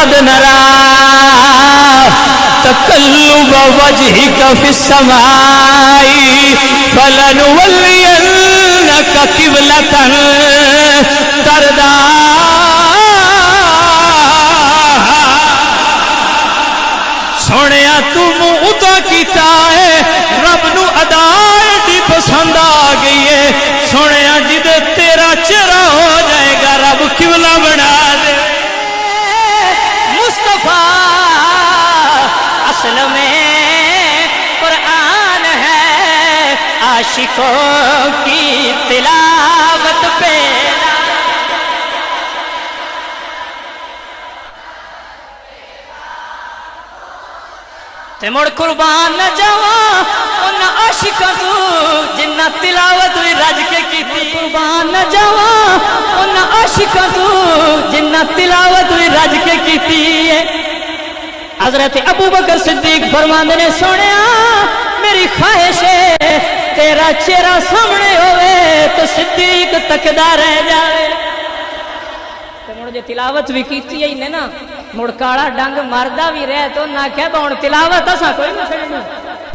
قد نرى تقلب وجهك في السماء فلنولينك قبلة ترضاها سونیا تو منہ کیتا ہے رب نو ادا دی پسند آ گئی ہے سونیا جد تیرا چہرہ ہو جائے گا رب قبلہ بنا دے مصطفیٰ اصل میں قرآن ہے عاشقوں کی تلاوت پہ تے مڑ قربان نہ جاواں ان عاشقاں تو جنہ تلاوت بھی رج کے کیتی قربان نہ جاواں ان عاشقاں تو جنہ تلاوت بھی رج کے کیتی ہے حضرت ابو بکر صدیق فرماندے نے سونیا میری خواہش ہے تیرا چہرہ سامنے ہوئے تو صدیق تکدا رہ جاوے مڑ جو تلاوت بھی کیتی ہے نا مڑ کالا ڈنگ مردہ بھی رہ تو نہ کہ بون تلاوت اسا کوئی نہ کرنا